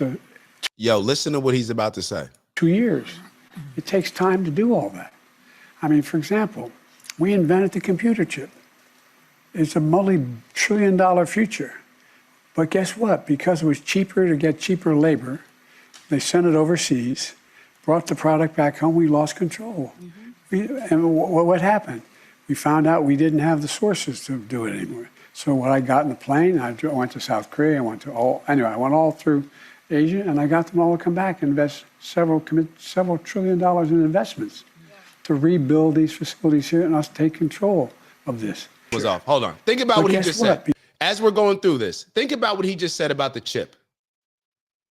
the Yo, listen to what he's about to say. 2 years. It takes time to do all that. I mean, for example, we invented the computer chip. It's a multi-trillion-dollar future. But guess what? Because it was cheaper to get cheaper labor, they sent it overseas, brought the product back home, we lost control. And what happened? We found out we didn't have the sources to do it anymore. So when I got in the plane, I went to South Korea, I went all through Asia, and I got them all to come back and invest several $1 trillion in investments to rebuild these facilities here and us take control of this. Was off. Hold on. Think about what he just said. As we're going through this, think about what he just said about the chip.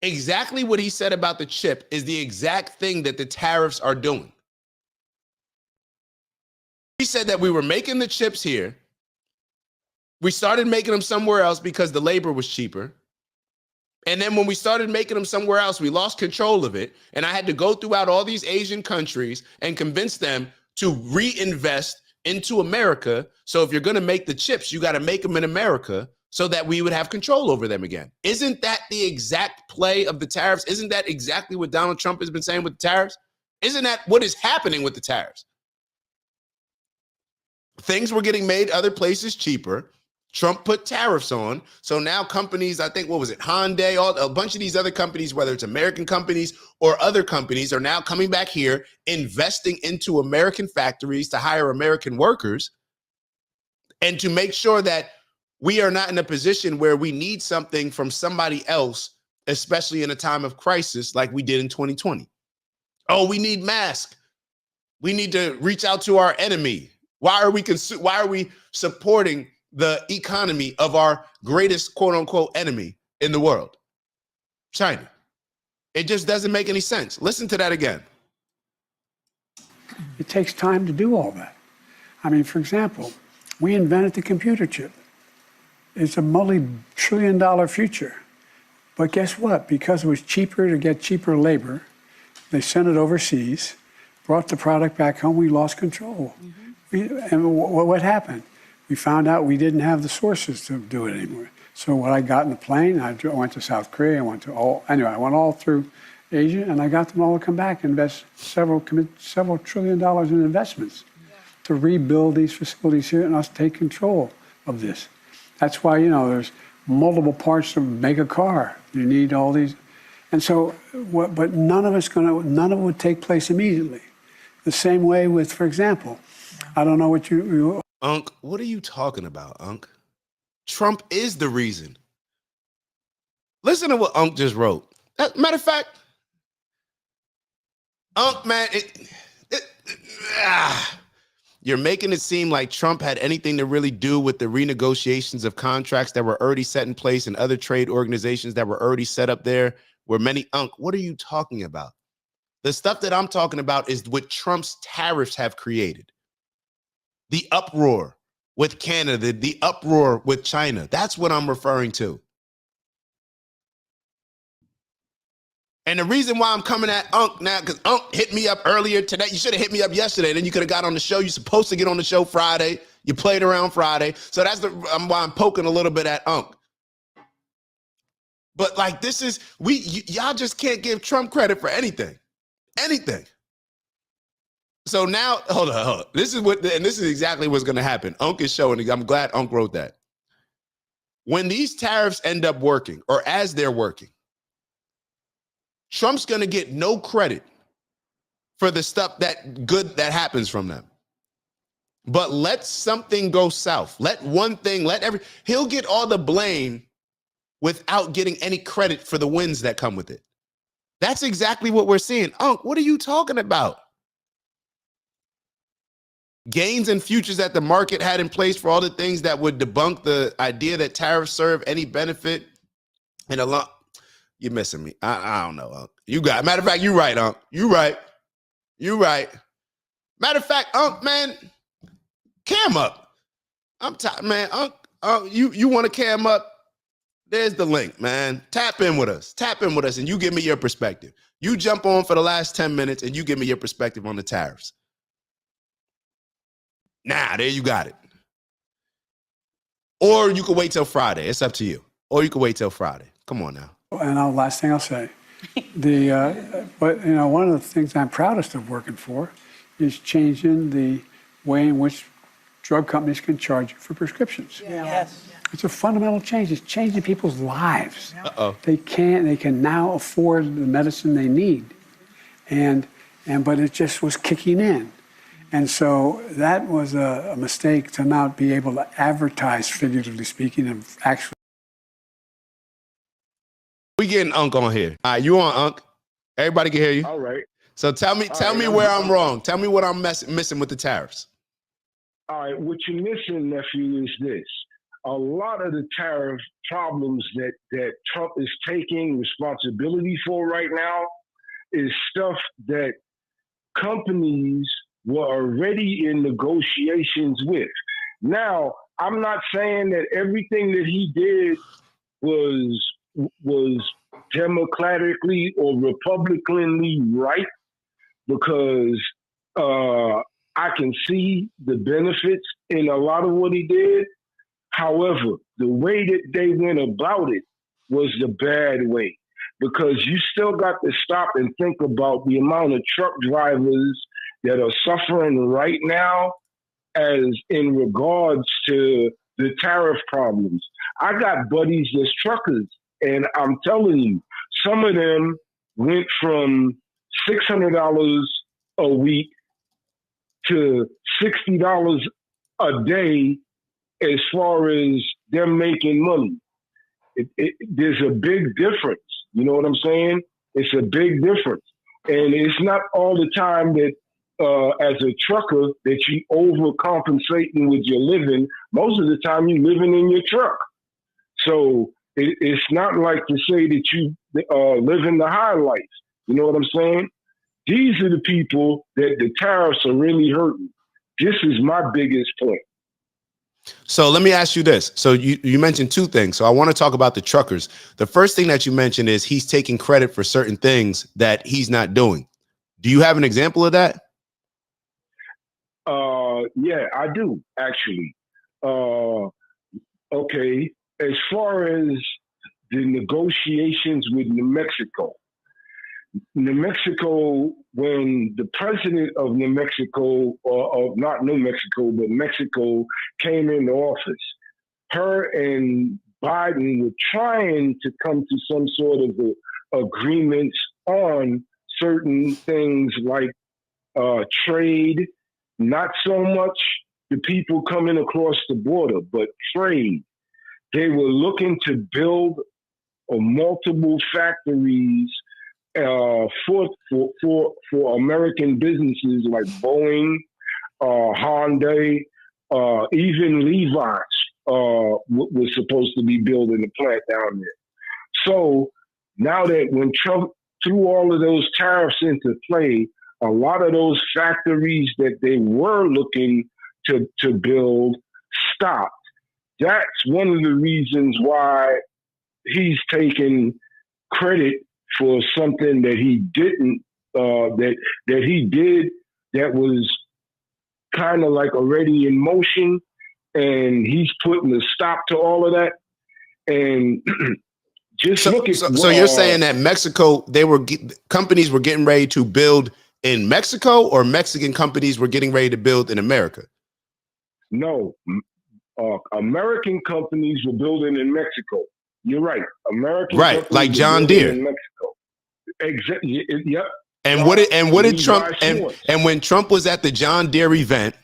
Exactly what he said about the chip is the exact thing that the tariffs are doing. He said that we were making the chips here. We started making them somewhere else because the labor was cheaper. And then when we started making them somewhere else, we lost control of it. And I had to go throughout all these Asian countries and convince them to reinvest into America. So if you're going to make the chips, you got to make them in America so that we would have control over them again. Isn't that the exact play of the tariffs? Isn't that exactly what Donald Trump has been saying with the tariffs? Isn't that what is happening with the tariffs? Things were getting made other places cheaper. Trump put tariffs on. So now companies, I think, what was it? Hyundai, a bunch of these other companies, whether it's American companies or other companies, are now coming back here, investing into American factories to hire American workers and to make sure that we are not in a position where we need something from somebody else, especially in a time of crisis like we did in 2020. Oh, we need masks. We need to reach out to our enemy. Why are we supporting the economy of our greatest quote unquote enemy in the world, China? It just doesn't make any sense. Listen to that again. It takes time to do all that. I mean, for example, we invented the computer chip. It's a multi-trillion-dollar future. But guess what? Because it was cheaper to get cheaper labor, they sent it overseas, brought the product back home, we lost control. And what happened? We found out we didn't have the sources to do it anymore. So when I got in the plane, I went to South Korea, I went all through Asia, and I got them all to come back and invest several $1 trillion in investments to rebuild these facilities here and us take control of this. That's why, there's multiple parts to make a car. You need all these. And so, but none of it would take place immediately. The same way with, for example, I don't know what you Unc, what are you talking about, Unc? Trump is the reason. Listen to what Unc just wrote. Matter of fact, Unc, man, you're making it seem like Trump had anything to really do with the renegotiations of contracts that were already set in place and other trade organizations that were already set up there where many, Unc, what are you talking about? The stuff that I'm talking about is what Trump's tariffs have created. The uproar with Canada, the uproar with China. That's what I'm referring to. And the reason why I'm coming at Unc now, because Unc hit me up earlier today. You should have hit me up yesterday. Then you could have got on the show. You're supposed to get on the show Friday. You played around Friday. So that's why I'm poking a little bit at Unc. But like this is, y'all just can't give Trump credit for anything. Anything. So now, hold on. This is exactly what's going to happen. Unc is showing. I'm glad Unc wrote that. When these tariffs end up working, or as they're working, Trump's going to get no credit for the stuff that happens from them. But let something go south. Let one thing, he'll get all the blame without getting any credit for the wins that come with it. That's exactly what we're seeing. Unc, what are you talking about? Gains and futures that the market had in place for all the things that would debunk the idea that tariffs serve any benefit in a lot. You're missing me. I don't know, Unc. Matter of fact, you're right, Unc. You're right. Matter of fact, Unc, man, cam up. I'm tired, man. Unc, you want to cam up? There's the link, man. Tap in with us, and you give me your perspective. You jump on for the last 10 minutes, and you give me your perspective on the tariffs. Nah, there you got it. Or you can wait till Friday. It's up to you. Or you can wait till Friday. Come on now. And last thing I'll say, but one of the things I'm proudest of working for is changing the way in which drug companies can charge you for prescriptions. Yes. It's a fundamental change. It's changing people's lives. Uh-oh. They can now afford the medicine they need, but it just was kicking in. And so that was a mistake to not be able to advertise, figuratively speaking, and actually. We getting Unc on here. All right, you on, Unc? Everybody can hear you. All right. So tell me where I'm wrong. Tell me what I'm missing with the tariffs. All right. What you're missing, nephew, is this. A lot of the tariff problems that Trump is taking responsibility for right now is stuff that companies were already in negotiations with. Now, I'm not saying that everything that he did was democratically or republicanly right, because I can see the benefits in a lot of what he did. However, the way that they went about it was the bad way, because you still got to stop and think about the amount of truck drivers that are suffering right now as in regards to the tariff problems. I got buddies that's truckers, and I'm telling you, some of them went from $600 a week to $60 a day as far as them making money. There's a big difference. You know what I'm saying? It's a big difference. And it's not all the time that as a trucker that you overcompensating with your living. Most of the time you're living in your truck. So it's not like to say that you living the high life. You know what I'm saying? These are the people that the tariffs are really hurting. This is my biggest point. So let me ask you this. So you mentioned two things. So I want to talk about the truckers. The first thing that you mentioned is he's taking credit for certain things that he's not doing. Do you have an example of that? Yeah, I do, actually. Okay, as far as the negotiations with New Mexico, when the president of New Mexico, or not New Mexico, but Mexico came into office, her and Biden were trying to come to some sort of agreements on certain things like trade, not so much the people coming across the border, but trade. They were looking to build multiple factories for American businesses like Boeing, Hyundai, even Levi's was supposed to be building a plant down there. So now that when Trump threw all of those tariffs into play, a lot of those factories that they were looking to build stopped. That's one of the reasons why he's taking credit for something that he didn't, that he did that was kind of like already in motion, and he's putting a stop to all of that. And just look at. So you're saying that Mexico, companies were getting ready to build in Mexico, or Mexican companies were getting ready to build in America? No, American companies were building in Mexico. You're right. American companies like John Deere in Mexico. Exactly. Yep. And what did Trump and when Trump was at the John Deere event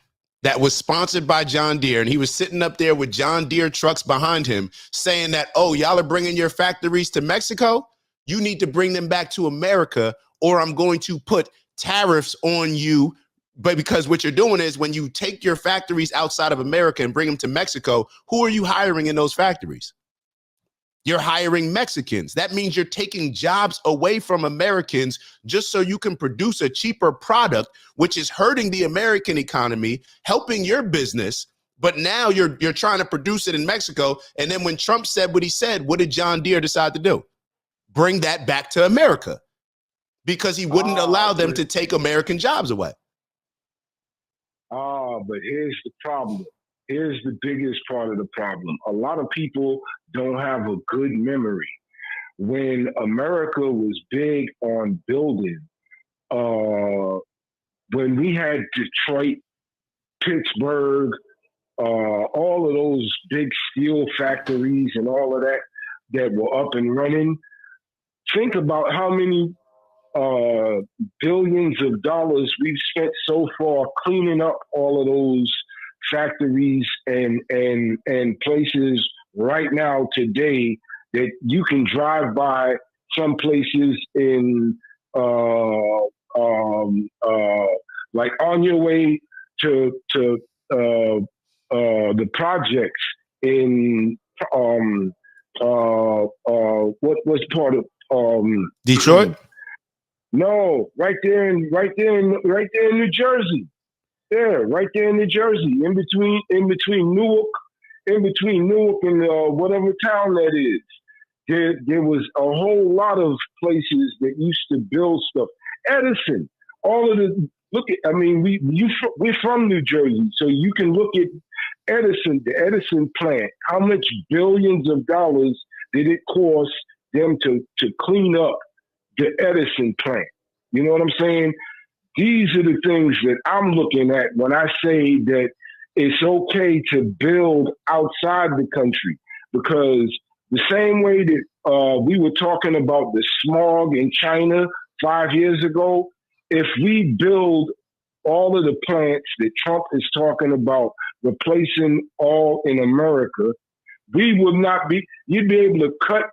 that was sponsored by John Deere, and he was sitting up there with John Deere trucks behind him saying that, oh, y'all are bringing your factories to Mexico? You need to bring them back to America, or I'm going to put tariffs on you. But because what you're doing is when you take your factories outside of America and bring them to Mexico, who are you hiring in those factories? You're hiring Mexicans. That means you're taking jobs away from Americans just so you can produce a cheaper product, which is hurting the American economy, helping your business. But now you're trying to produce it in Mexico. And then when Trump said what he said, what did John Deere decide to do? Bring that back to America, because he wouldn't allow them to take American jobs away. But here's the problem. Here's the biggest part of the problem. A lot of people don't have a good memory. when America was big on building, when we had Detroit, Pittsburgh, all of those big steel factories and all of that that were up and running, think about how many billions of dollars we've spent so far cleaning up all of those factories and places right now today that you can drive by some places in like on your way to the projects in what was part of Detroit? no, right there in New Jersey. Yeah, right there in New Jersey, in between Newark, and whatever town that is. There was a whole lot of places that used to build stuff. Edison, all of the look at. I mean, we're from New Jersey, so you can look at Edison, the Edison plant. How much billions of dollars did it cost them to clean up the Edison plant? You know what I'm saying? These are the things that I'm looking at when I say that it's okay to build outside the country, because the same way that we were talking about the smog in China 5 years ago, if we build all of the plants that Trump is talking about replacing all in America, we would not be, you'd be able to cut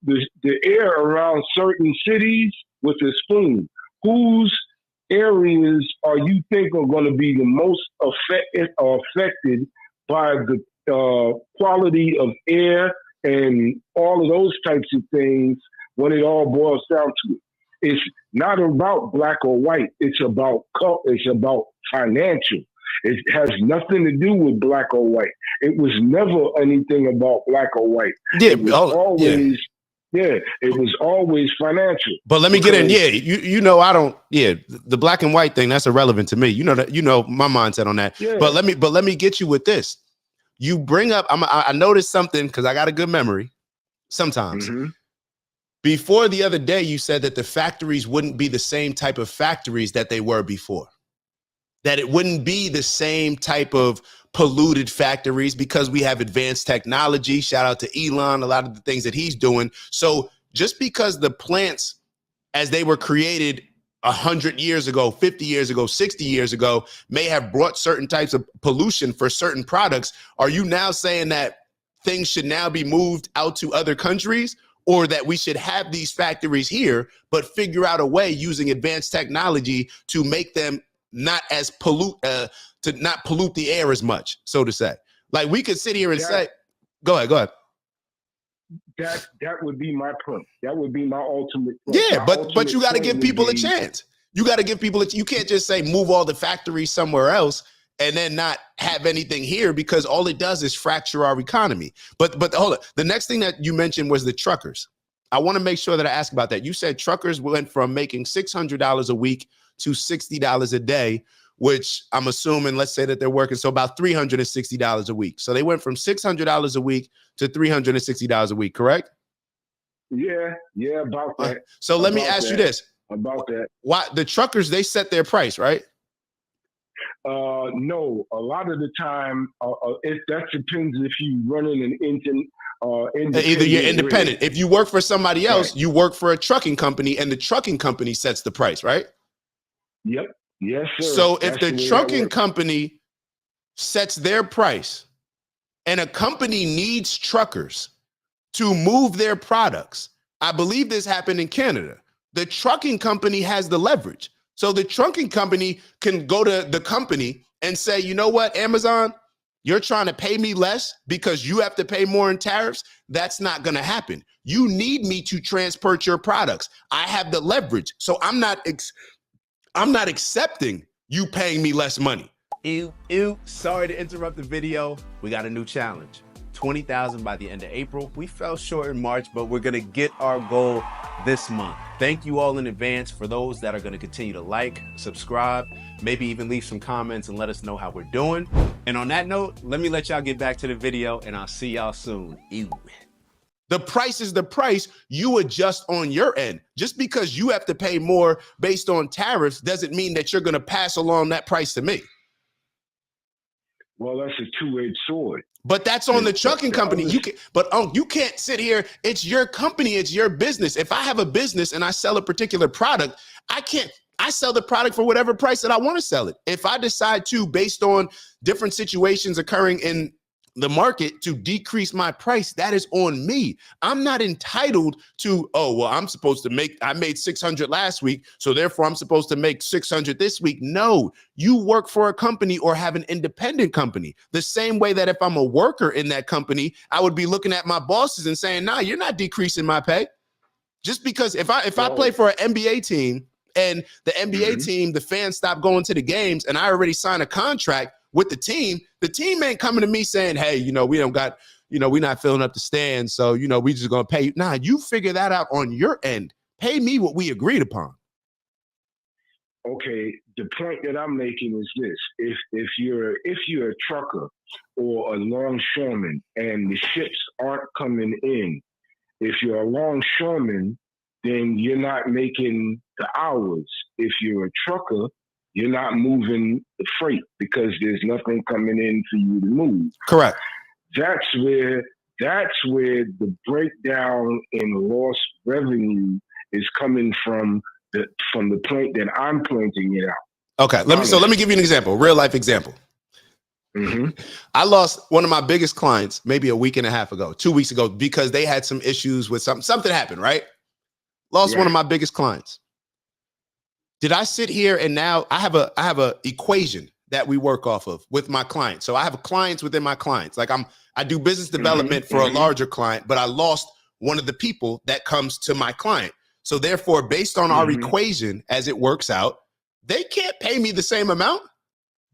the air around certain cities with a spoon. Whose areas are you think are going to be the most affected by the quality of air and all of those types of things when it all boils down to it? It's not about black or white. It's about financial. It has nothing to do with black or white. It was never anything about black or white. Yeah, it was always. Yeah, it was always financial. But let me get in. Yeah, you know, I don't. Yeah, the black and white thing, that's irrelevant to me. You know that. You know my mindset on that. Yeah. But let me get you with this. You bring up. I noticed something because I got a good memory. Sometimes. Mm-hmm. Before the other day, you said that the factories wouldn't be the same type of factories that they were before. That it wouldn't be the same type of polluted factories because we have advanced technology. Shout out to Elon, a lot of the things that he's doing. So just because the plants, as they were created 100 years ago, 50 years ago, 60 years ago, may have brought certain types of pollution for certain products, are you now saying that things should now be moved out to other countries, or that we should have these factories here, but figure out a way using advanced technology to make them not as to not pollute the air as much, so to say? Like, we could sit here and say, go ahead. That would be my point. That would be my ultimate point. Yeah, but you got to give people a chance. You got to give people you can't just say move all the factories somewhere else and then not have anything here, because all it does is fracture our economy. But hold on. The next thing that you mentioned was the truckers. I want to make sure that I ask about that. You said truckers went from making $600 a week to $60 a day, which I'm assuming, let's say that they're working, so about $360 a week. So they went from $600 a week to $360 a week, correct? Yeah, about that. So let me ask you this. About that. Why the truckers, they set their price, right? No, a lot of the time, that depends if you running an either you're independent. If you work for somebody else, right, you work for a trucking company, and the trucking company sets the price, right? Yep. Yes, sir. So if the trucking company sets their price and a company needs truckers to move their products, I believe this happened in Canada, the trucking company has the leverage. So the trucking company can go to the company and say, you know what, Amazon, you're trying to pay me less because you have to pay more in tariffs. That's not going to happen. You need me to transport your products. I have the leverage. So I'm not accepting you paying me less money. Ew. Sorry to interrupt the video. We got a new challenge. 20,000 by the end of April. We fell short in March, but we're going to get our goal this month. Thank you all in advance for those that are going to continue to like, subscribe, maybe even leave some comments and let us know how we're doing. And on that note, let me let y'all get back to the video, and I'll see y'all soon. Ew. The price is the price. You adjust on your end. Just because you have to pay more based on tariffs doesn't mean that you're going to pass along that price to me. Well, that's a two-edged sword. But that's on the trucking company. You can't sit here. It's your company. It's your business. If I have a business and I sell a particular product, I sell the product for whatever price that I want to sell it. If I decide to, based on different situations occurring in the market, to decrease my price, that is on me. I'm not entitled to, oh, well, I made 600 last week, so therefore I'm supposed to make 600 this week. No, you work for a company or have an independent company. The same way that if I'm a worker in that company, I would be looking at my bosses and saying, nah, you're not decreasing my pay. Just because if I play for an NBA team and the NBA team, the fans stop going to the games and I already signed a contract with the team ain't coming to me saying, hey, we don't got, we're not filling up the stands. So, we just going to pay you. Nah, you figure that out on your end. Pay me what we agreed upon. Okay. The point that I'm making is this. If you're a trucker or a longshoreman and the ships aren't coming in, if you're a longshoreman, then you're not making the hours. If you're a trucker, you're not moving the freight because there's nothing coming in for you to move. Correct. That's where the breakdown in lost revenue is coming from the point that I'm pointing it out. Okay. Let me give you an example, real life example. I lost one of my biggest clients maybe a week and a half ago, 2 weeks ago, because they had some issues with something happened, right? Lost one of my biggest clients. Did I sit here and now I have a equation that we work off of with my clients. So I have clients within my clients. Like I do business development for a larger client, but I lost one of the people that comes to my client. So therefore, based on our equation, as it works out, they can't pay me the same amount.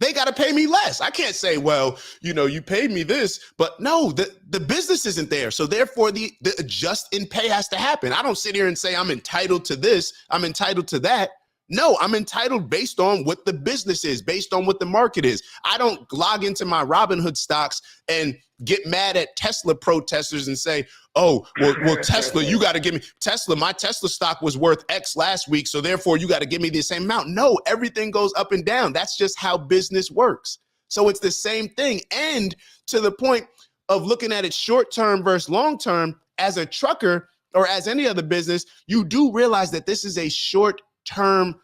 They got to pay me less. I can't say, well, you paid me this, but no, the business isn't there. So therefore the adjust in pay has to happen. I don't sit here and say I'm entitled to this, I'm entitled to that. No, I'm entitled based on what the business is, based on what the market is. I don't log into my Robinhood stocks and get mad at Tesla protesters and say, oh, well, Tesla, you got to give me Tesla. My Tesla stock was worth X last week, so therefore you got to give me the same amount. No, everything goes up and down. That's just how business works. So it's the same thing. And to the point of looking at it short term versus long term, as a trucker or as any other business, you do realize that this is a short term.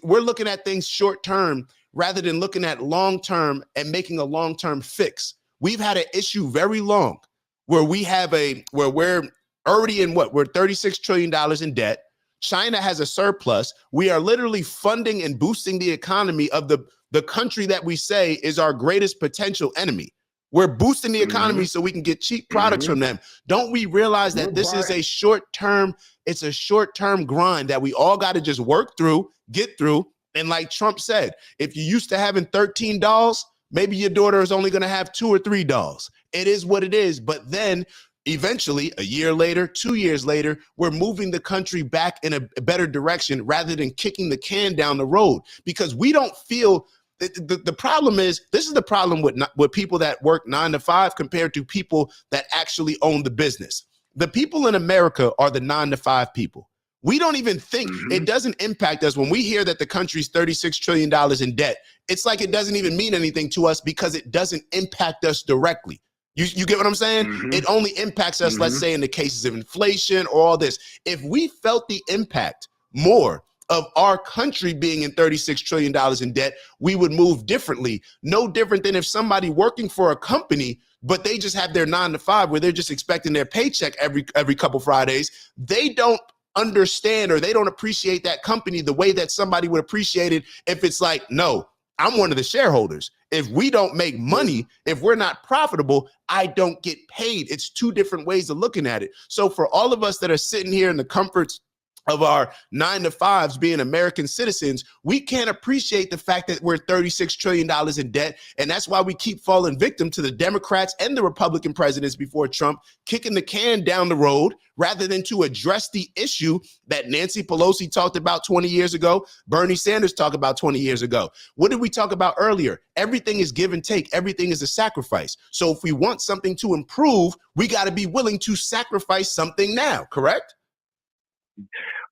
We're looking at things short term rather than looking at long term and making a long term fix. We've had an issue very long where we're already in we're $36 trillion in debt. China has a surplus. We are literally funding and boosting the economy of the country that we say is our greatest potential enemy. We're boosting the economy so we can get cheap products from them. Don't we realize that this is a short-term, it's a short-term grind that we all got to just work through, get through. And like Trump said, if you're used to having 13 dolls, maybe your daughter is only going to have 2 or 3 dolls. It is what it is. But then eventually, a year later, 2 years later, we're moving the country back in a better direction rather than kicking the can down the road, because we don't feel. The problem is, this is the problem with people that work 9 to 5 compared to people that actually own the business. The people in America are the 9 to 5 people. We don't even think, it doesn't impact us when we hear that the country's $36 trillion in debt. It's like it doesn't even mean anything to us because it doesn't impact us directly. You get what I'm saying? It only impacts us, let's say, in the cases of inflation or all this. If we felt the impact more of our country being in $36 trillion in debt, we would move differently. No different than if somebody working for a company, but they just have their 9 to 5 where they're just expecting their paycheck every couple Fridays. They don't understand or they don't appreciate that company the way that somebody would appreciate it if it's like, no, I'm one of the shareholders. If we don't make money, if we're not profitable, I don't get paid. It's two different ways of looking at it. So for all of us that are sitting here in the comforts of our 9-to-5s being American citizens, we can't appreciate the fact that we're $36 trillion in debt. And that's why we keep falling victim to the Democrats and the Republican presidents before Trump kicking the can down the road rather than to address the issue that Nancy Pelosi talked about 20 years ago, Bernie Sanders talked about 20 years ago. What did we talk about earlier? Everything is give and take. Everything is a sacrifice. So if we want something to improve, we got to be willing to sacrifice something now, correct?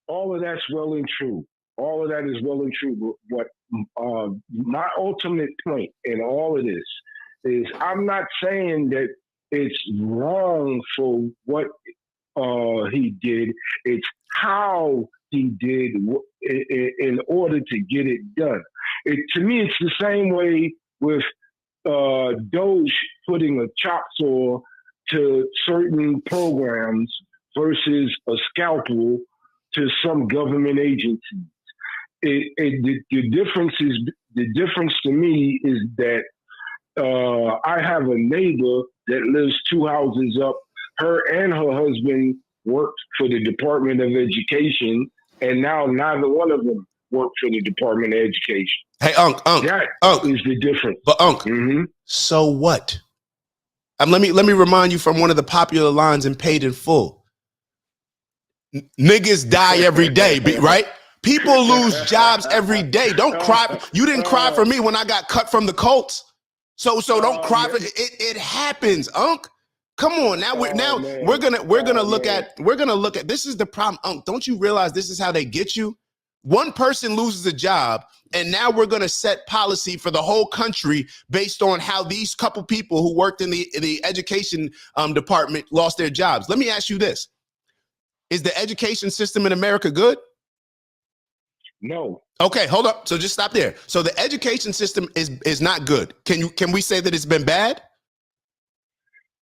All of that's well and true. All of that is well and true. But my ultimate point in all of this is I'm not saying that it's wrong for what he did. It's how he did in order to get it done. To me, it's the same way with Doge putting a chop saw to certain programs versus a scalpel to some government agencies. The difference to me is that I have a neighbor that lives 2 houses up. Her and her husband worked for the Department of Education, and now neither one of them work for the Department of Education. Hey, Unc. That is the difference. But Unc, so what? Let me remind you from one of the popular lines in Paid in Full. Niggas die every day, right? People lose jobs every day. Don't cry. You didn't cry for me when I got cut from the Colts. So don't cry for it. It happens, Unc. Come on, now we're gonna look at this is the problem, Unc. Don't you realize this is how they get you? One person loses a job, and now we're gonna set policy for the whole country based on how these couple people who worked in the education department lost their jobs. Let me ask you this. Is the education system in America good? No. Okay, hold up. So just stop there. So the education system is not good. Can we say that it's been bad?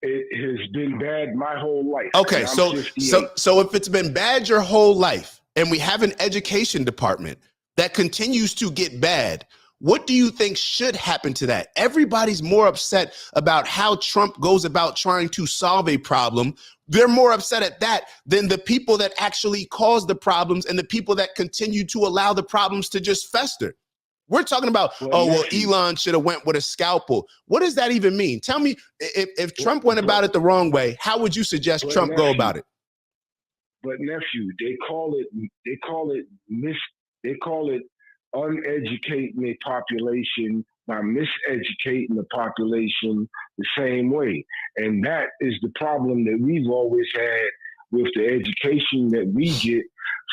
It has been bad my whole life. Okay, so if it's been bad your whole life and we have an education department that continues to get bad, what do you think should happen to that? Everybody's more upset about how Trump goes about trying to solve a problem. They're more upset at that than the people that actually cause the problems and the people that continue to allow the problems to just fester. We're talking about, Elon should have went with a scalpel. What does that even mean? Tell me, if Trump went about it the wrong way, how would you suggest Trump go about it? But nephew, they call it uneducating the population by miseducating the population the same way. And that is the problem that we've always had with the education that we get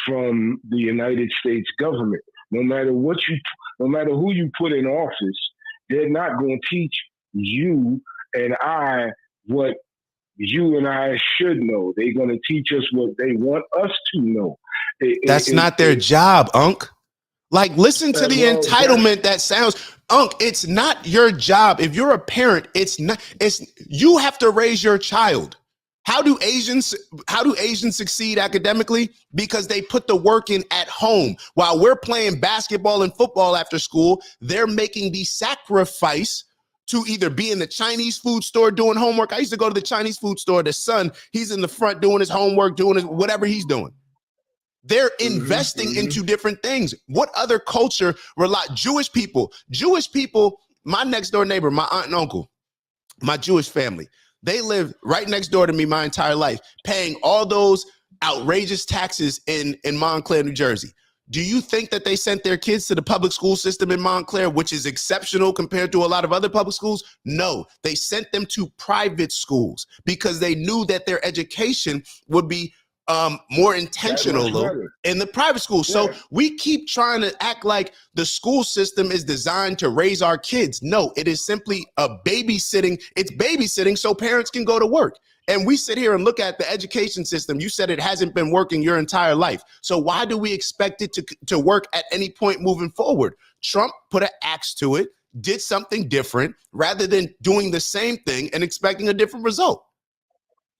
from the United States government. No matter who you put in office, they're not going to teach you and I what you and I should know. They're going to teach us what they want us to know. That's not their job, Unc. Like, listen to the entitlement that sounds, Unc, it's not your job. If you're a parent, you have to raise your child. How do Asians succeed academically? Because they put the work in at home. While we're playing basketball and football after school, they're making the sacrifice to either be in the Chinese food store doing homework. I used to go to the Chinese food store. The son, he's in the front doing his homework, doing whatever he's doing. They're investing into different things. What other culture Jewish people, my next door neighbor, my aunt and uncle, my Jewish family, they live right next door to me my entire life, paying all those outrageous taxes in Montclair, New Jersey. Do you think that they sent their kids to the public school system in Montclair, which is exceptional compared to a lot of other public schools? No, they sent them to private schools because they knew that their education would be more intentional in the private school. So we keep trying to act like the school system is designed to raise our kids. No, it is simply babysitting. It's babysitting so parents can go to work. And we sit here and look at the education system. You said it hasn't been working your entire life. So why do we expect it to work at any point moving forward? Trump put an axe to it, did something different rather than doing the same thing and expecting a different result.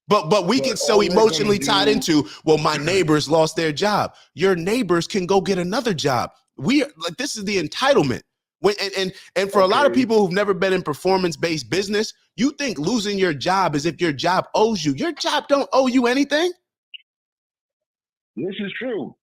But we get so emotionally tied into, well, my neighbors lost their job. Your neighbors can go get another job. This is the entitlement. And for a lot of people who've never been in performance-based business, you think losing your job is if your job owes you. Your job don't owe you anything. This is true.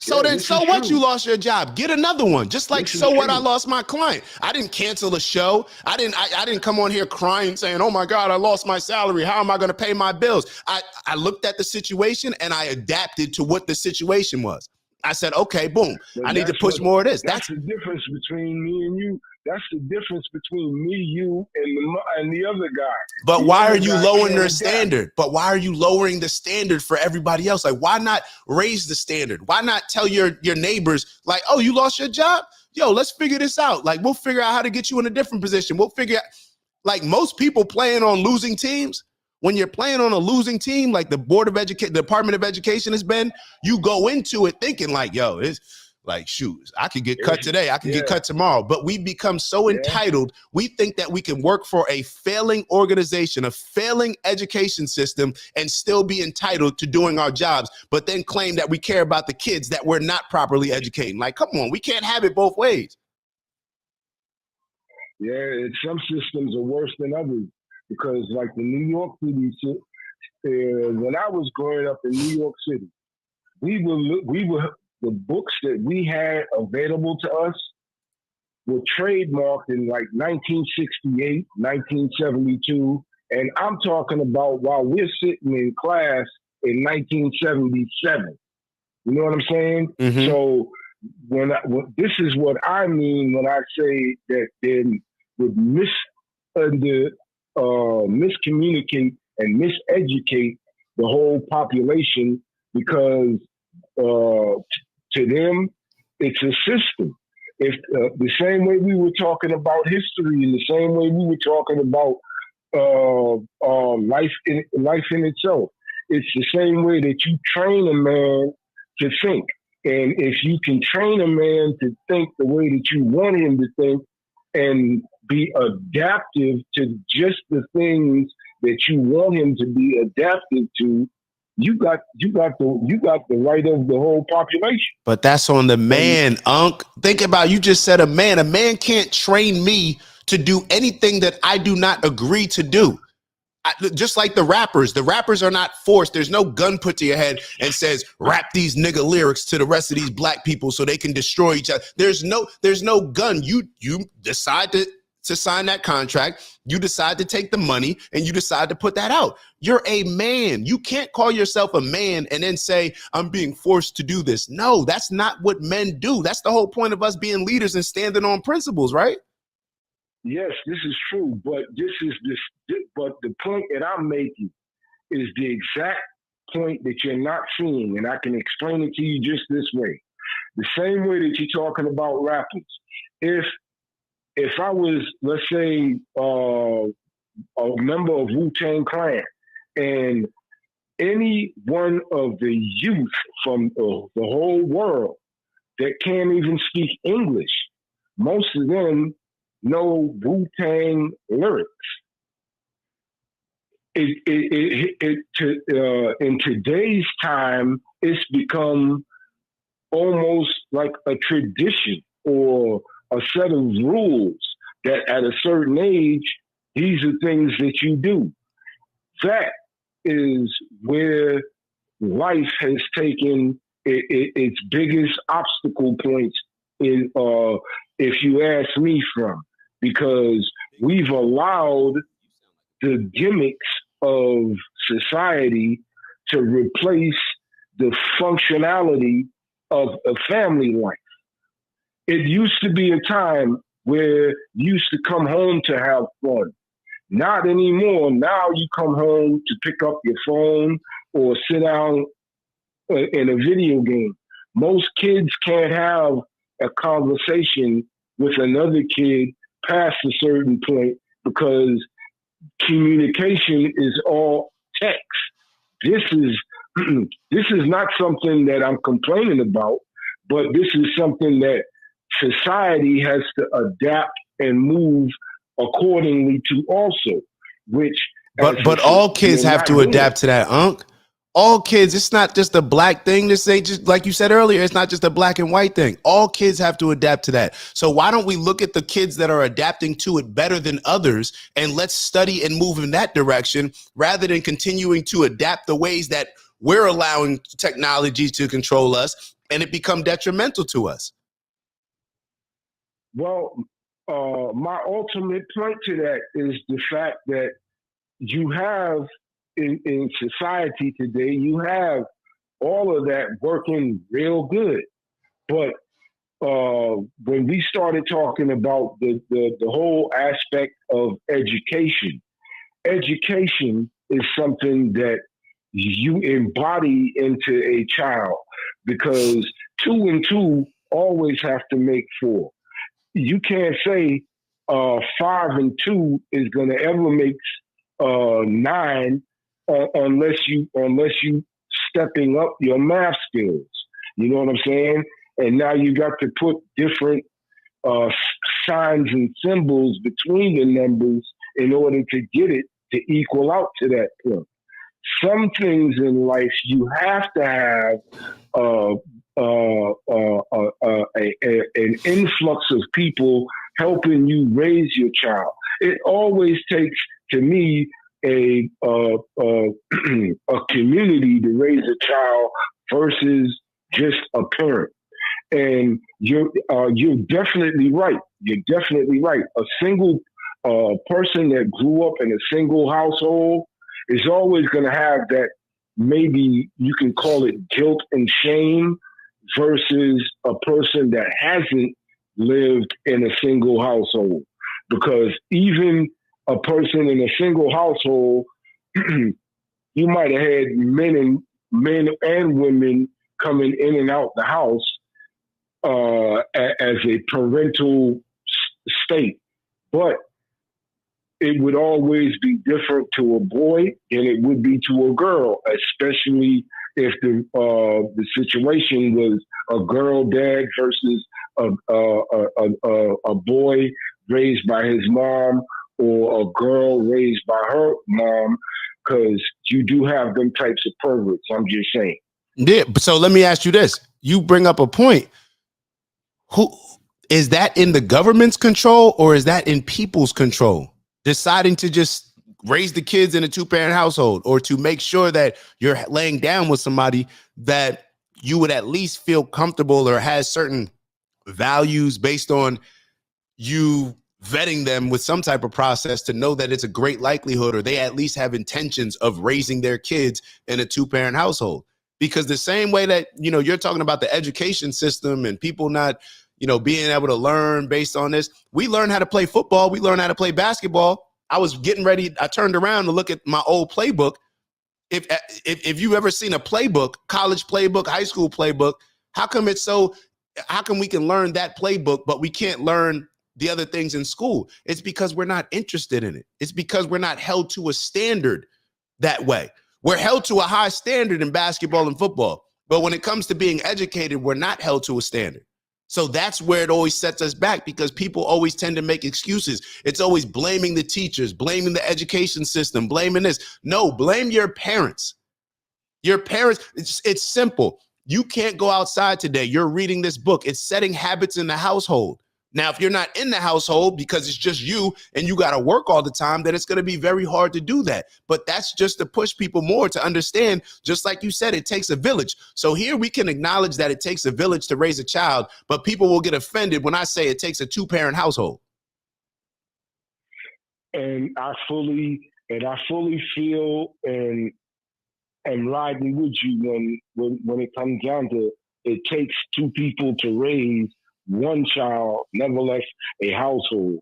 So Yeah, then, this so is what? true. You lost your job. Get another one. Just like, This is so what? I true. lost my client. I didn't cancel a show. I didn't come on here crying saying, "Oh my God, I lost my salary. How am I going to pay my bills?" I looked at the situation and I adapted to what the situation was. I said, "Okay, boom. But I need to push more of this." that's the difference between me and you. That's the difference between me, you, and the other guy. But The why are other you guy lowering can't their adapt. standard? But why are you lowering the standard for everybody else? Like, why not raise the standard? Why not tell your neighbors, like, "Oh, you lost your job? Yo, let's figure this out. Like, we'll figure out how to get you in a different position. We'll figure out." Like, most people playing on losing teams, when you're playing on a losing team, like the Department of Education has been, you go into it thinking like, yo, it's like, shoot, I could get cut today. I can get cut tomorrow. But we become so entitled. We think that we can work for a failing organization, a failing education system, and still be entitled to doing our jobs, but then claim that we care about the kids that we're not properly educating. Like, come on, we can't have it both ways. Yeah, some systems are worse than others because, like the New York City, when I was growing up in New York City, we were the books that we had available to us were trademarked in like 1968, 1972, and I'm talking about while we're sitting in class in 1977. You know what I'm saying? Mm-hmm. So this is what I mean when I say that they would miscommunicate and miseducate the whole population because to them it's a system. If the same way we were talking about history, in the same way we were talking about life in itself, it's the same way that you train a man to think. And if you can train a man to think the way that you want him to think and be adaptive to just the things that you want him to be adaptive to, you got the right of the whole population. But that's on the man, Unc. Think about, you just said a man. A man can't train me to do anything that I do not agree to do. Just like the rappers are not forced. There's no gun put to your head and says, rap these nigga lyrics to the rest of these black people so they can destroy each other. There's no gun. You decide to sign that contract. You decide to take the money and you decide to put that out. You're a man. You can't call yourself a man and then say, I'm being forced to do this. No, that's not what men do. That's the whole point of us being leaders and standing on principles, right? Yes, this is true, but but the point that I'm making is the exact point that you're not seeing, and I can explain it to you just this way. The same way that you're talking about rappers. If I was, let's say, a member of Wu-Tang Clan, and any one of the youth from the whole world that can't even speak English, most of them know Wu-Tang lyrics. In today's time, it's become almost like a tradition or a set of rules that at a certain age, these are things that you do. That is where life has taken its biggest obstacle points in, if you ask me, from, because we've allowed the gimmicks of society to replace the functionality of a family life. It used to be a time where you used to come home to have fun. Not anymore. Now you come home to pick up your phone or sit down in a video game. Most kids can't have a conversation with another kid past a certain point because communication is all text. This is not something that I'm complaining about, but this is something that society has to adapt and move accordingly to also, which but all kids have to adapt to that, Unc. All kids, it's not just a black thing. This ain't just, like you said earlier, it's not just a black and white thing. All kids have to adapt to that. So why don't we look at the kids that are adapting to it better than others, and let's study and move in that direction rather than continuing to adapt the ways that we're allowing technology to control us, and it become detrimental to us. Well, my ultimate point to that is the fact that you have in society today, you have all of that working real good. But when we started talking about the whole aspect of education, education is something that you embody into a child, because 2 and 2 always have to make 4. You can't say 5 and 2 is going to ever make 9 unless you stepping up your math skills. You know what I'm saying? And now you got to put different uh, signs and symbols between the numbers in order to get it to equal out to that point. Some things in life you have to have uh, an influx of people helping you raise your child. It always takes, to me, a a community to raise a child versus just a parent. And you're definitely right. You're definitely right. A single person that grew up in a single household is always going to have that. Maybe you can call it guilt and shame versus a person that hasn't lived in a single household. Because even a person in a single household, you might have had men and women coming in and out the house as a parental state, but it would always be different to a boy than it would be to a girl, especially if the situation was a girl dad versus a boy raised by his mom or a girl raised by her mom, because you do have them types of perverts. I'm just saying. Yeah. So let me ask you this. You bring up a point. Who is that in the government's control, or is that in people's control? Deciding to just raise the kids in a 2-parent household, or to make sure that you're laying down with somebody that you would at least feel comfortable or has certain values based on you vetting them with some type of process to know that it's a great likelihood, or they at least have intentions of raising their kids in a 2-parent household. Because the same way that, you're talking about the education system and people not, being able to learn based on this, we learn how to play football. We learn how to play basketball. I was getting ready. I turned around to look at my old playbook. If you ever seen a playbook, college playbook, high school playbook, how come we can learn that playbook, but we can't learn the other things in school? It's because we're not interested in it. It's because we're not held to a standard that way. We're held to a high standard in basketball and football, but when it comes to being educated, we're not held to a standard. So that's where it always sets us back, because people always tend to make excuses. It's always blaming the teachers, blaming the education system, blaming this. No, blame your parents. Your parents, it's simple. You can't go outside today. You're reading this book. It's setting habits in the household. Now, if you're not in the household because it's just you and you got to work all the time, then it's going to be very hard to do that. But that's just to push people more to understand, just like you said, it takes a village. So here we can acknowledge that it takes a village to raise a child, but people will get offended when I say it takes a 2-parent household. And I fully feel and riding with you when it comes down to it takes 2 people to raise one child, nevertheless a household,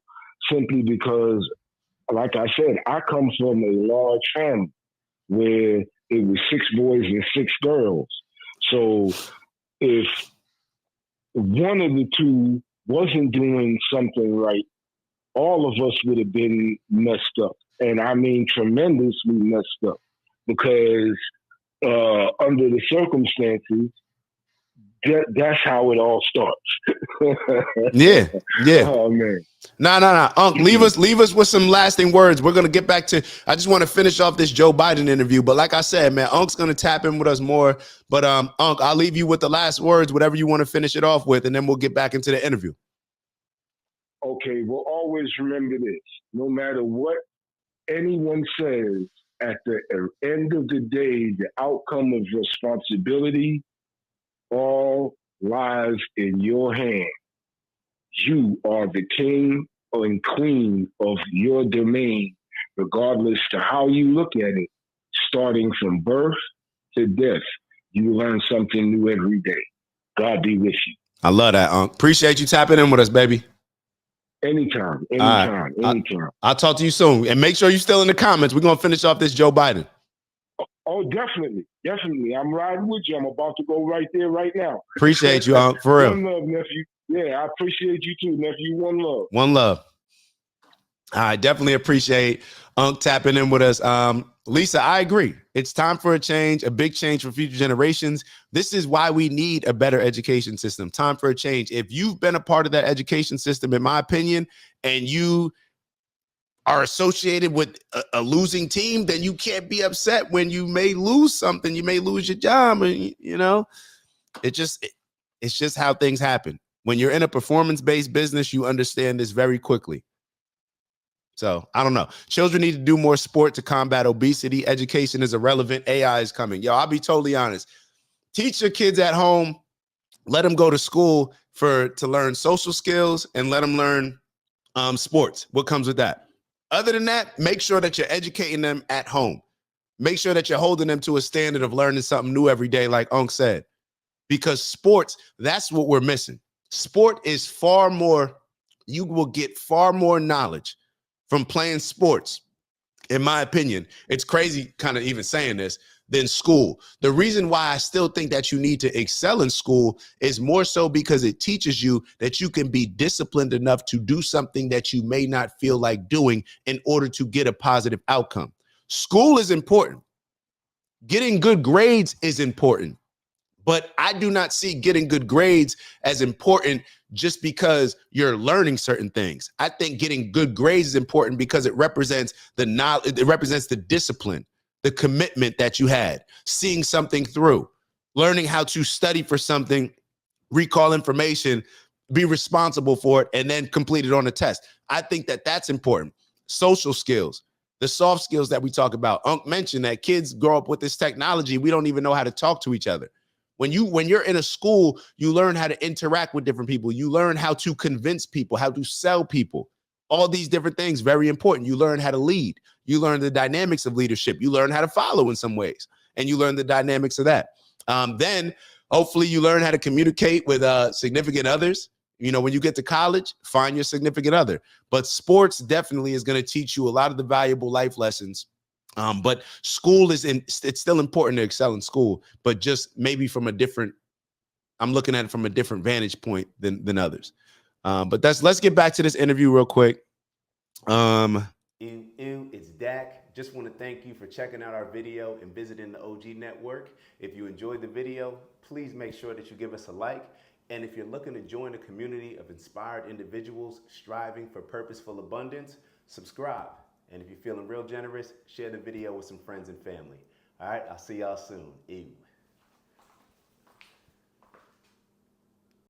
simply because, like I said, I come from a large family where it was 6 boys and 6 girls. So if one of the 2 wasn't doing something right, all of us would have been messed up. And I mean tremendously messed up, because under the circumstances, that's how it all starts. Yeah. Oh man. No. Unc, leave us with some lasting words. We're gonna get back to. I just want to finish off this Joe Biden interview, but like I said, man, Unc's gonna tap in with us more. But Unc, I'll leave you with the last words, whatever you want to finish it off with, and then we'll get back into the interview. Okay. Well, always remember this: no matter what anyone says, at the end of the day, the outcome of responsibility all lies in your hand. You are the king and queen of your domain, regardless to how you look at it. Starting from birth to death, you learn something new every day. God be with you. I love that, Unc. Appreciate you tapping in with us, baby. Anytime, All right. anytime, anytime. I'll talk to you soon. And make sure you're still in the comments. We're going to finish off this Joe Biden. Oh, definitely, definitely. I'm riding with you. I'm about to go right there right now. Appreciate you, Unc, for real. One love, nephew. Yeah, I appreciate you too, nephew. One love. One love. I definitely appreciate Unc tapping in with us. Lisa, I agree. It's time for a change, a big change for future generations. This is why we need a better education system. Time for a change. If you've been a part of that education system, in my opinion, and you are associated with a losing team, then you can't be upset when you may lose something. You may lose your job. And, you know, it's just how things happen. When you're in a performance-based business, you understand this very quickly. So I don't know. Children need to do more sport to combat obesity. Education is irrelevant. AI is coming. Yo, I'll be totally honest. Teach your kids at home. Let them go to school to learn social skills and let them learn sports. What comes with that? Other than that, make sure that you're educating them at home. Make sure that you're holding them to a standard of learning something new every day, like Unc said. Because sports, that's what we're missing. Sport is far more, you will get far more knowledge from playing sports, in my opinion. It's crazy kind of even saying this, than school. The reason why I still think that you need to excel in school is more so because it teaches you that you can be disciplined enough to do something that you may not feel like doing in order to get a positive outcome. School is important. Getting good grades is important. But I do not see getting good grades as important just because you're learning certain things. I think getting good grades is important because it represents the knowledge, it represents the discipline, the commitment that you had, seeing something through, learning how to study for something, recall information, be responsible for it, and then complete it on a test. I think that that's important. Social skills, the soft skills that we talk about. Unc mentioned that kids grow up with this technology. We don't even know how to talk to each other. When you're in a school, you learn how to interact with different people. You learn how to convince people, how to sell people. All these different things, very important. You learn how to lead. You learn the dynamics of leadership. You learn how to follow in some ways, and you learn the dynamics of that. Then hopefully you learn how to communicate with significant others. You know, when you get to college, find your significant other. But sports definitely is going to teach you a lot of the valuable life lessons. But school it's still important to excel in school, but just maybe from a different, I'm looking at it from a different vantage point than others. But let's get back to this interview real quick. It's Dak. Just want to thank you for checking out our video and visiting the OG Network. If you enjoyed the video, please make sure that you give us a like. And if you're looking to join a community of inspired individuals striving for purposeful abundance, subscribe. And if you're feeling real generous, share the video with some friends and family. All right, I'll see y'all soon. Ew.